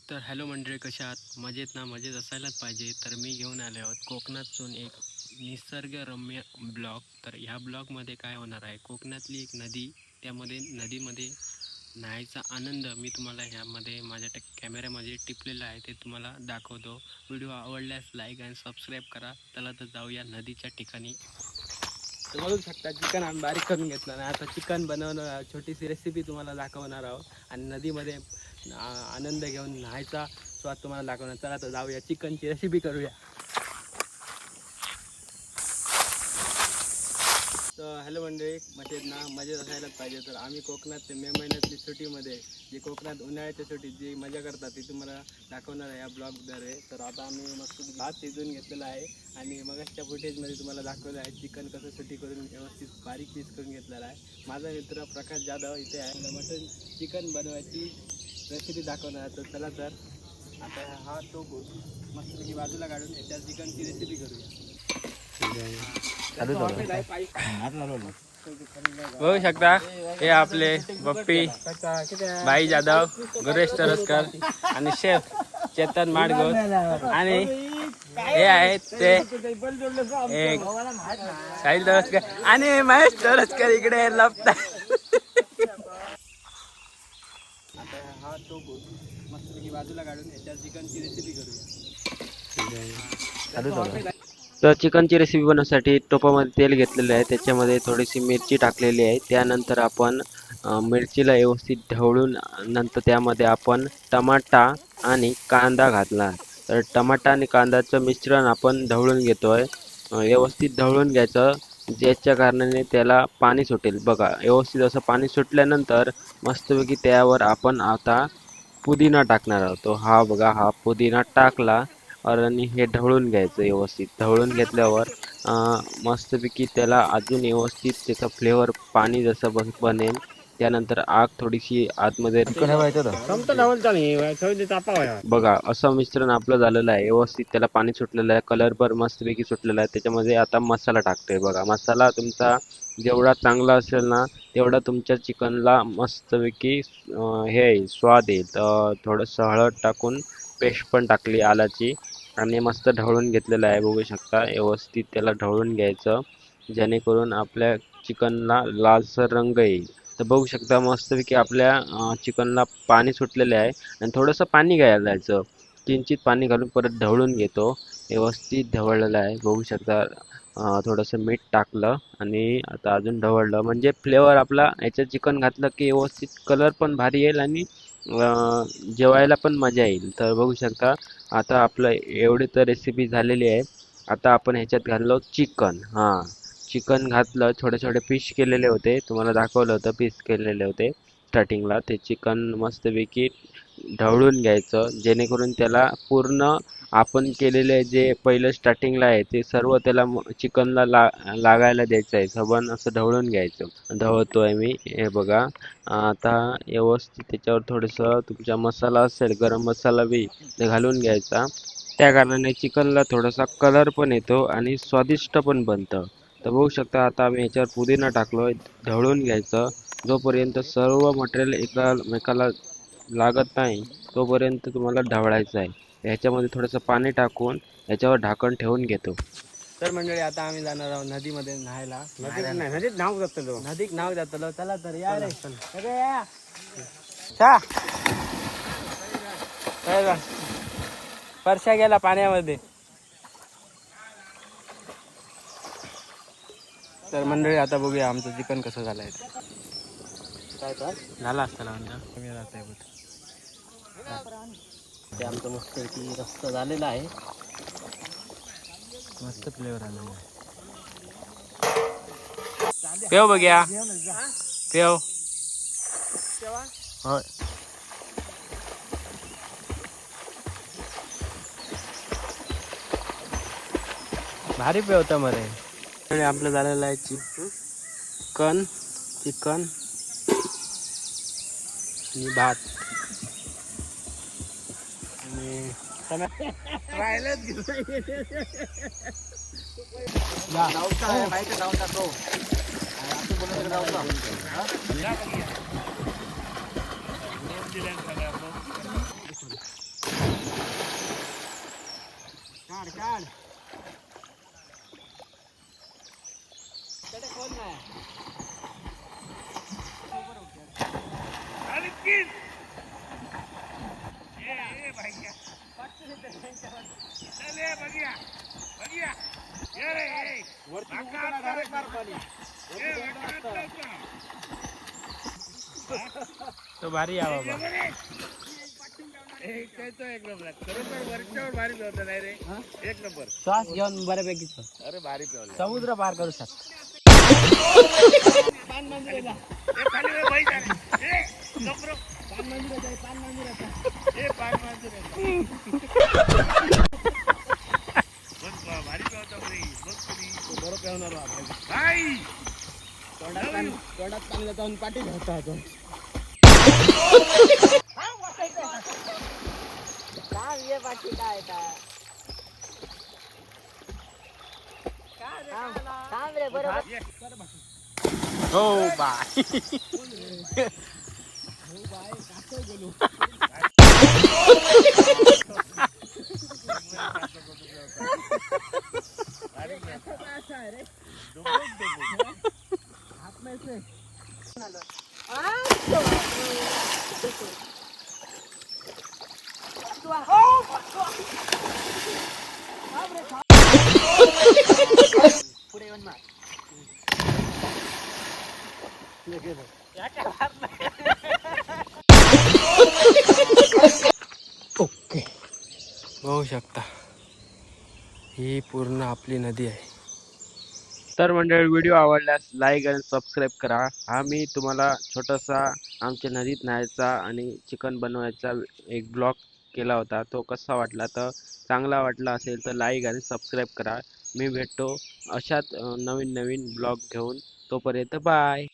तर हॅलो मंडळी, कशा आहात? मजेत ना? मजेत असायलाच पाहिजे. तर मी घेऊन आलो आहोत कोकणातून एक निसर्गरम्य ब्लॉग. तर ह्या ब्लॉगमध्ये काय होणार आहे, कोकणातली एक नदी, त्यामध्ये नदीमध्ये न्हायचा आनंद मी तुम्हाला ह्यामध्ये माझ्या कॅमेऱ्यामध्ये टिपलेला आहे, ते तुम्हाला दाखवतो. व्हिडिओ आवडल्यास लाईक आणि सबस्क्राईब करा. चला तर जाऊया नदीच्या ठिकाणी. तर बघू शकता, चिकन आम्ही बारीक करून घेतलं आणि आता चिकन बनवणं छोटीशी रेसिपी तुम्हाला दाखवणार आहोत आणि नदीमध्ये आनंद घेऊन न्हायचा स्वाद तुम्हाला दाखवणार. चला तर जाऊया, चिकनची रेसिपी करूया. तर हॅलो मंडळी, मजेत ना? मजेत असायलाच पाहिजे. तर आम्ही कोकणात मे महिन्यातली सुट्टीमध्ये, जी कोकणात उन्हाळ्याच्या सुट्टीत जी मजा करतात ती तुम्हाला दाखवणार आहे या ब्लॉगद्वारे. तर आता आम्ही मस्त भात शिजवून घेतलेला आहे आणि मगाच्या फुटेजमध्ये तुम्हाला दाखवलं आहे चिकन कसं सुटी करून व्यवस्थित बारीक पीस करून घेतलेला आहे. माझा मित्र प्रकाश जाधव इथे आहे, मटन चिकन बनवायची रेसिपी दाखवणार आहे. तर चला तर आता हा तो मस्तपैकी बाजूला काढून याच्या चिकनची रेसिपी करूया. बघू शकता, हे आपले बप्पी, भाई जाधव, गुरेश तरसकर आणि शेफ चेतन माडगोर आणि हे आहेत ते एक साहिल तरसकर आणि महेश तरसकर इकडे लपतात. आता हा तो मस्तपैकी बाजूला काढून याच्या चिकनची रेसिपी करूया. तर चिकनची रेसिपी बनवण्यासाठी टोपामध्ये तेल घेतलेले आहे, त्याच्यामध्ये थोडीशी मिरची टाकलेली आहे. त्यानंतर आपण मिरचीला व्यवस्थित ढवळून नंतर त्यामध्ये आपण टमाटा आणि कांदा घातला. तर टमाटा आणि कांद्याचं मिश्रण आपण ढवळून घेतोय. व्यवस्थित ढवळून घ्यायचं, ज्याच्या कारणाने त्याला पाणी सुटेल. बघा, व्यवस्थित असं पाणी सुटल्यानंतर मस्तपैकी त्यावर आपण आता पुदिना टाकणार आहोत. तो हा बघा, हा पुदिना टाकला आणि हे ढवळून घ्यायचं. व्यवस्थित ढवळून घेतल्यावर मस्तपैकी त्याला अजून व्यवस्थित त्याचा फ्लेवर पाणी जसं बनेल, त्यानंतर आग थोडीशी आतमध्ये बघा, असं मिश्रण आपलं झालेलं आहे. व्यवस्थित त्याला पाणी सुटलेलं आहे, कलर पण मस्तपैकी सुटलेला आहे. त्याच्यामध्ये आता मसाला टाकतोय. बघा, मसाला तुमचा जेवढा चांगला असेल ना, तेवढा तुमच्या चिकनला मस्तपैकी हे स्वाद येईल. तर थोडंसं हळद टाकून पेस्ट पण टाकली आलाची आणि मस्त ढवळून घेतलेलं आहे. बघू शकता, व्यवस्थित त्याला ढवळून घ्यायचं, जेणेकरून आपल्या चिकनला लालसर रंग येईल. तर बघू शकता, मस्तपैकी आपल्या चिकनला पाणी सुटलेलं आहे आणि थोडंसं पाणी घालायचं. किंचित पाणी घालून परत ढवळून घेतो. व्यवस्थित ढवळलेलं आहे. बघू शकता, थोडंसं मीठ टाकलं आणि आता अजून ढवळलं, म्हणजे फ्लेवर आपला याच्यात चिकन घातलं की व्यवस्थित कलर पण भारी येईल आणि जेवायला पण मजा येईल. तर बघू शकता, आता आपलं एवढी तर रेसिपी झालेली आहे. आता आपण ह्याच्यात घातलं चिकन. चिकन घातलं, छोटे छोटे पीस केलेले होते, तुम्हाला दाखवलं होतं पीस केलेले होते स्टार्टिंगला. ते चिकन मस्तपैकी ढवळून घ्यायचं, जेणेकरून त्याला पूर्ण आपण केलेले जे पहिलं स्टार्टिंगला आहे ते सर्व त्याला चिकनला लागायला द्यायचं आहे. सबन असं ढवळून घ्यायचं. ढवळतोय मी, हे बघा. आता व्यवस्थित त्याच्यावर थोडंसं तुमचा मसाला असेल, गरम मसाला बी ते घालून घ्यायचा. त्या कारणाने चिकनला थोडासा कलर पण येतो आणि स्वादिष्ट पण बनतं. तर बघू शकता, आता आम्ही ह्याच्यावर पुदिना टाकलोय, ढवळून घ्यायचं. जोपर्यंत सर्व मटेरियल एकमेकाला लागत नाही तोपर्यंत तुम्हाला ढवळायचं आहे. ह्याच्यामध्ये थोडंसं पाणी टाकून ह्याच्यावर ढाकण ठेवून घेतो. तर मंडळी, आता आम्ही जाणार आहोत नदीमध्ये न्हायला. नदीत नाव जातलो, नदीत नाव जातलो. चला तर या रे, परशा गेला पाण्यामध्ये. तर मंडळी, आता बघूया आमचं चिकन कसं झालंय. काय तर झाला असताना कमी राहत आहे. ते आमचं मस्त की रस्ता झालेला आहे, मस्त फ्लेवर आलेला आहे. पेव बघ्या, पेव होय. भारी पेवता मरे. आपलं झालेलं आहे चिकन आणि भात आणि तो भारी आहे बाबा. एक नंबर खरोखर वरच्यावर भारी पेवता नाही रे. एक नंबर श्वास घेऊन बऱ्यापैकी अरे भारी पेवला. समुद्र पार करू शकता. खाली वे भाई जा रे. ए लपरो पान मंदिराचा पान मंदिराचा. ए पान मंदिराचा. बस भारी पेवता रे. बस तुम्ही बरोबर पेवणार भाई. तोंडात पाणी जाऊन पाठी घालता होतो. ये पाठी काय थांब रे बरोबर. हो बाय. पुढे येऊन मार. ओके, बघू शकता ही पूर्ण आपली नदी आहे. तर मंडळी, व्हिडिओ आवडल्यास लाईक आणि सबस्क्राईब करा. हा मी तुम्हाला छोटासा आमच्या नदीत न्यायचा आणि चिकन बनवायचा एक ब्लॉग केला होता. तो कसा वाटला, तर चांगला वाटला असेल तर लाईक आणि सबस्क्राईब करा. मी भेटतो अशाच नवीन नवीन ब्लॉग घेऊन. तोपर्यंत बाय.